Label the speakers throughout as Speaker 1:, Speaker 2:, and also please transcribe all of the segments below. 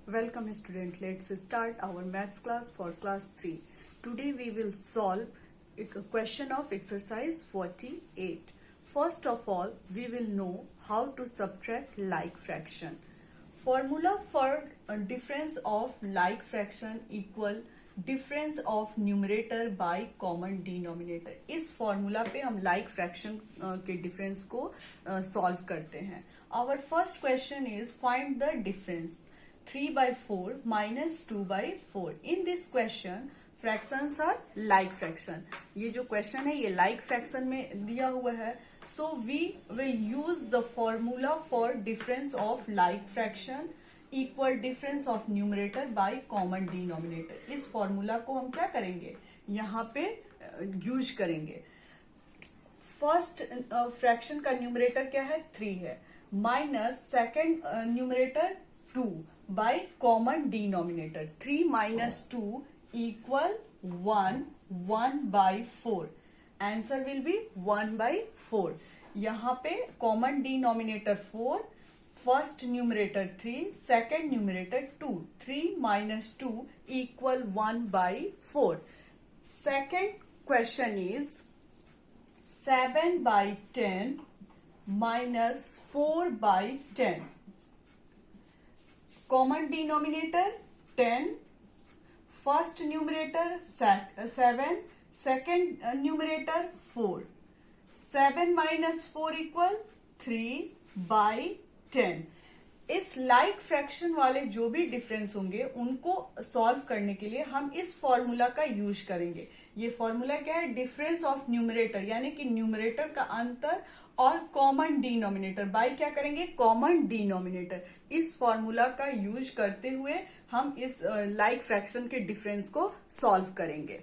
Speaker 1: Welcome student, let's start our maths class for class 3. Today we will solve a question of exercise 48. First of all, we will know how to subtract like fraction. Formula for a difference of like fraction equal difference of numerator by common denominator. इस formula पे हम like fraction के difference को solve करते हैं. Our first question is find the difference. 3 by 4 minus 2 by 4. In this question, fractions are like fraction. ये जो question है ये like fraction में दिया हुआ है. So we will use the formula for difference of like fraction equal difference of numerator by common denominator. इस formula को हम क्या करेंगे? यहाँ पे use करेंगे. First fraction का numerator क्या है? 3 है. Minus second numerator 2 by common denominator. 3 minus 2 equal 1. 1 by 4. Answer will be 1 by 4. यहाँ पे common denominator 4, first numerator 3, second numerator 2. 3 minus 2 equal 1 by 4. Second question is 7 by 10 minus 4 by 10. Common denominator 10, first numerator 7, second numerator 4. 7 minus 4 equal 3 by 10. इस like fraction वाले जो भी difference होंगे उनको solve करने के लिए हम इस फॉर्मूला का यूज करेंगे. ये फॉर्मूला क्या है? डिफरेंस ऑफ न्यूमरेटर, यानी कि न्यूमरेटर का अंतर और कॉमन डिनोमिनेटर बाय क्या करेंगे? Common denominator. इस फॉर्मूला का यूज करते हुए हम इस like फ्रैक्शन के डिफरेंस को सॉल्व करेंगे.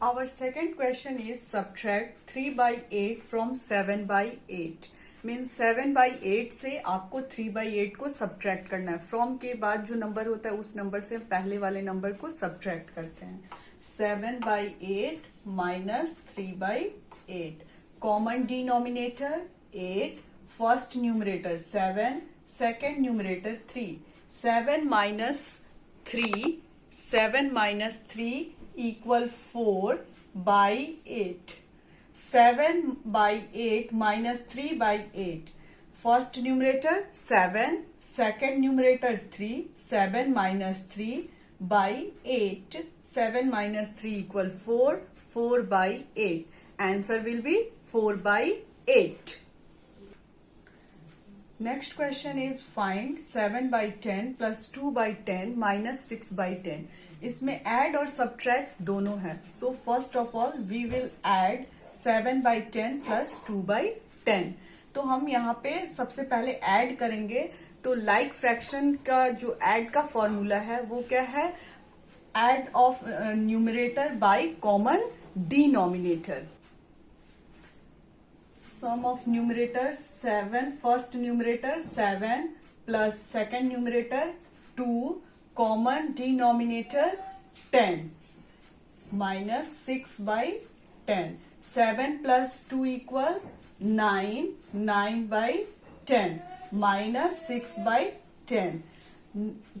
Speaker 1: Our second question is subtract 3 by 8 from 7 by 8. Means 7 by 8 से आपको 3 by 8 को सब्ट्रैक्ट करना है. फ्रॉम के बाद जो नंबर होता है उस नंबर से पहले वाले नंबर को सब्ट्रैक्ट करते हैं. 7 by 8 minus 3 by 8. Common denominator 8, first numerator 7, second numerator 3. 7 minus 3 equal 4 by 8. 7 by 8 minus 3 by 8. First numerator 7, second numerator 3. 7 minus 3 by 8. 7 minus 3 equal 4. 4 by 8. Answer will be 4 by 8. Next question is find 7 by 10 plus 2 by 10 minus 6 by 10. इसमें add और subtract दोनों है. So first of all we will add 7 by 10 plus 2 by 10. तो हम यहाँ पे सबसे पहले add करेंगे. तो like fraction का जो add का फॉर्मूला है वो क्या है? Add of numerator by common denominator. Sum of numerator 7, first numerator 7 plus second numerator 2, common denominator 10 minus 6 by 10. 7 plus 2 equal 9, 9 by 10 minus 6 by 10.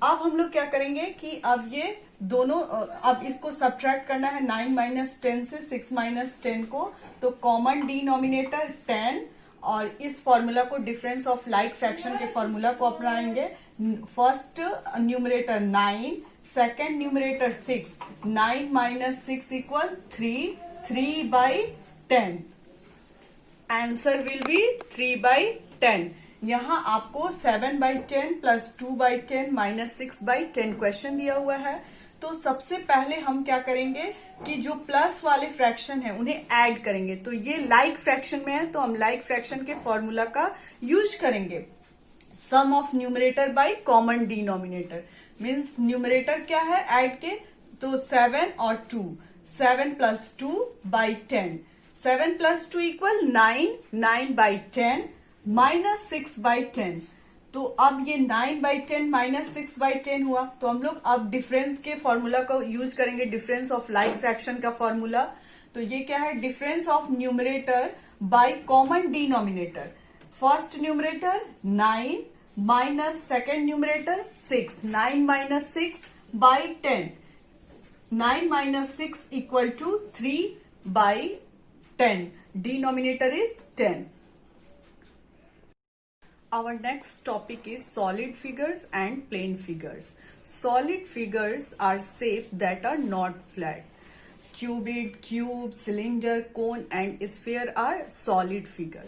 Speaker 1: अब हम लोग क्या करेंगे कि अब ये दोनों अब इसको सब्ट्रैक्ट करना है 9 माइनस 10 से 6 माइनस 10 को. तो कॉमन डिनोमिनेटर 10 और इस फॉर्मूला को डिफरेंस ऑफ लाइक फ्रैक्शन के फॉर्मूला को अपनाएंगे. First numerator 9, second numerator 6. 9 minus 6 equal 3. 3 by 10. Answer will be 3 by 10. यहाँ आपको 7 by 10 plus 2 by 10 minus 6 by 10 question दिया हुआ है. तो सबसे पहले हम क्या करेंगे कि जो प्लस वाले फ्रैक्शन है उन्हें ऐड करेंगे. तो ये लाइक फ्रैक्शन में है तो हम लाइक फ्रैक्शन के फॉर्मूला का यूज करेंगे. Sum of numerator by common denominator means numerator क्या है ऐड के? तो 7 और 2. 7 plus 2 by 10. 7 plus 2 equal 9. 9 by 10 minus 6 by 10. तो अब ये 9 by 10 माइनस 6 by 10 हुआ. तो हम लोग अब डिफरेंस के फॉर्मूला को यूज करेंगे, डिफरेंस ऑफ लाइक फ्रैक्शन का फॉर्मूला. तो ये क्या है? Difference of numerator by common denominator. First numerator 9, minus second numerator 6, 9 minus 6 by 10, 9 minus 6 equal to 3 by 10. Denominator is 10. Our next topic is solid figures and plane figures. Solid figures are shapes that are not flat. Cuboid, cube, cylinder, cone and sphere are solid figure.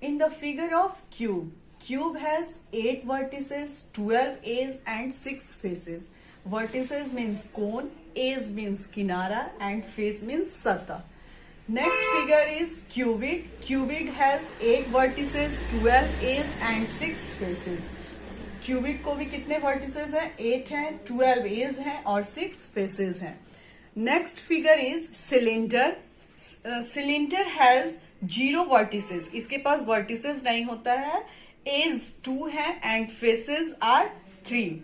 Speaker 1: In the figure of cube has 8 vertices, 12 edges and 6 faces. Vertices means cone, edge means kinara and face means satah. Next figure is cuboid. Cuboid has 8 vertices, 12 edges and 6 faces. क्यूबिड को भी कितने vertices हैं? 8 हैं, 12 as हैं और 6 faces हैं. Next figure is cylinder. Cylinder has 0 vertices. इसके पास वर्टिसेस नहीं होता है. एज 2 है and faces are 3.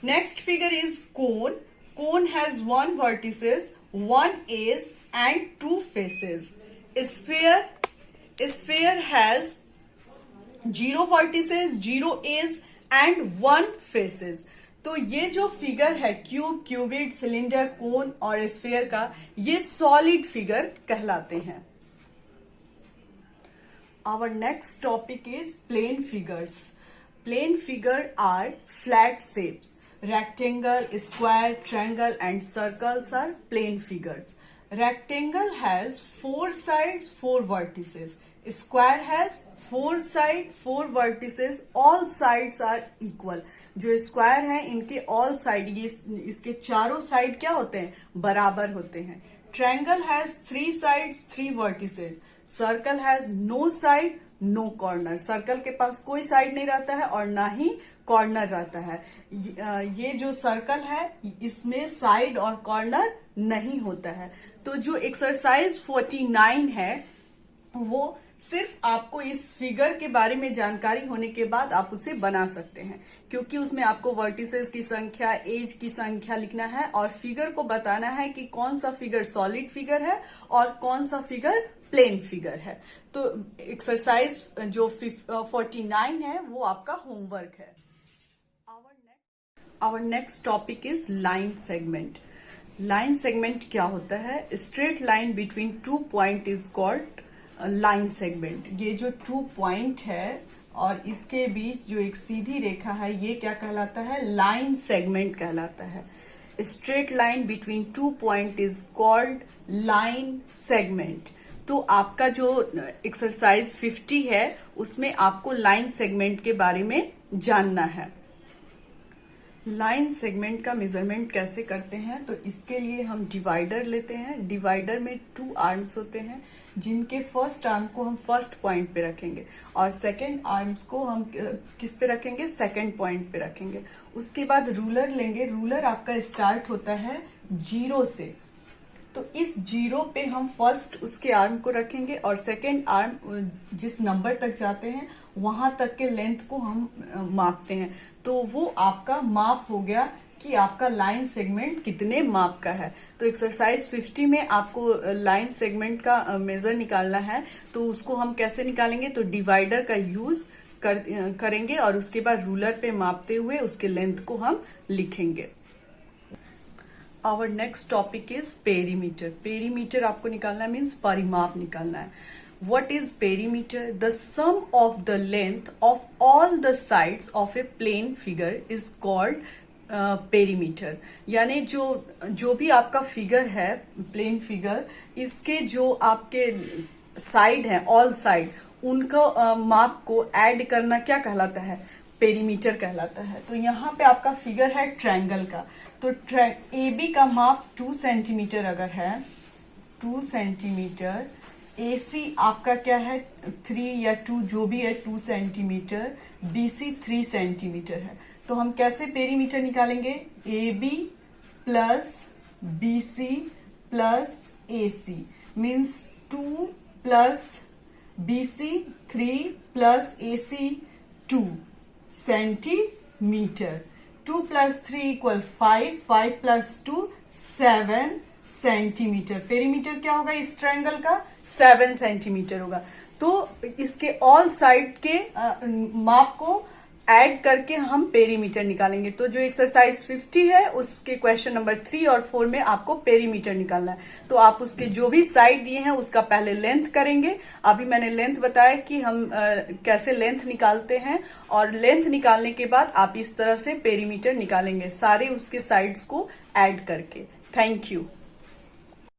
Speaker 1: Next figure is cone. Cone has 1 vertices, 1 edge and 2 faces. Sphere has 0 vertices, 0 edges and 1 faces. तो ये जो फिगर है क्यूब, क्यूबिड, सिलेंडर, कोन और स्फीयर का, ये सॉलिड फिगर कहलाते हैं. Our next topic is plane figures. Plane figure are flat shapes. Rectangle, square, triangle and circles are plane figures. Rectangle has 4 sides, 4 vertices. Square has 4 sides, 4 vertices. All sides are equal. जो square है इनके all side, ये इसके चारों side क्या होते हैं? बराबर होते हैं. Triangle has 3 sides, 3 vertices. Circle has no side, no corner. Circle के पास कोई साइड नहीं रहता है और ना ही कॉर्नर रहता है. ये जो सर्कल है इसमें साइड और कॉर्नर नहीं होता है. तो जो एक्सरसाइज 49 है वो सिर्फ आपको इस फिगर के बारे में जानकारी होने के बाद आप उसे बना सकते हैं, क्योंकि उसमें आपको वर्टिसेस की संख्या, एज की संख्या लिखना है और फिगर को बताना है कि कौन सा फिगर सॉलिड फिगर है और कौन सा फिगर प्लेन फिगर है. तो एक्सरसाइज जो 49 है वो आपका होमवर्क है. Our next topic is line segment. Line segment क्या होता है? Straight line between 2 point is called line segment. ये जो 2 point है और इसके बीच जो एक सीधी रेखा है ये क्या कहलाता है? Line segment कहलाता है. Straight line between 2 point is called line segment. तो आपका जो एक्सरसाइज 50 है उसमें आपको लाइन सेगमेंट के बारे में जानना है. लाइन सेगमेंट का मेजरमेंट कैसे करते हैं? तो इसके लिए हम डिवाइडर लेते हैं. डिवाइडर में 2 आर्म्स होते हैं जिनके फर्स्ट आर्म को हम फर्स्ट पॉइंट पे रखेंगे और सेकंड आर्म्स को हम किस पे रखेंगे? सेकंड पॉइंट पे रखेंगे. उसके बाद रूलर लेंगे. रूलर आपका स्टार्ट होता है 0 से. तो इस 0 पे हम फर्स्ट उसके आर्म को रखेंगे और सेकंड आर्म जिस नंबर तक जाते हैं वहां तक के लेंथ को हम मापते हैं. तो वो आपका माप हो गया कि आपका लाइन सेगमेंट कितने माप का है. तो एक्सरसाइज 50 में आपको लाइन सेगमेंट का मेजर निकालना है. तो उसको हम कैसे निकालेंगे? तो डिवाइडर का यूज करेंगे और उसके बाद रूलर पे मापते हुए उसके लेंथ को हम लिखेंगे. Our next topic is perimeter. Perimeter आपको निकालना मीन्स परिमाप निकालना है. What is perimeter? The sum of the length of all the sides of a plane figure is called perimeter. यानी जो भी आपका फिगर है प्लेन फिगर, इसके जो आपके साइड है ऑल साइड, उनका माप को ऐड करना क्या कहलाता है? पेरीमीटर कहलाता है. तो यहाँ पे आपका फिगर है ट्रायंगल का. तो AB का माप 2 सेंटीमीटर अगर है, 2 सेंटीमीटर. AC आपका क्या है? 3 या 2 जो भी है 2 सेंटीमीटर. BC 3 सेंटीमीटर है. तो हम कैसे पेरीमीटर निकालेंगे? AB plus BC plus AC means 2 plus BC 3 plus AC 2 centimetre. 2 plus 3 equal 5, 5 plus 2 7 centimetre. Perimeter क्या होगा इस ट्रायंगल का? 7 सेंटीमीटर होगा. तो इसके ऑल साइड के माप को ऐड करके हम पेरीमीटर निकालेंगे। तो जो एक्सरसाइज 50 है उसके क्वेश्चन नंबर 3 और 4 में आपको पेरीमीटर निकालना है। तो आप उसके जो भी साइड दिए हैं उसका पहले लेंथ करेंगे। अभी मैंने लेंथ बताया कि हम कैसे लेंथ निकालते हैं, और लेंथ निकालने के बाद आप इस तरह से पेरीमीटर निकालेंगे सारे उसके साइड्स को ऐड करके। Thank you.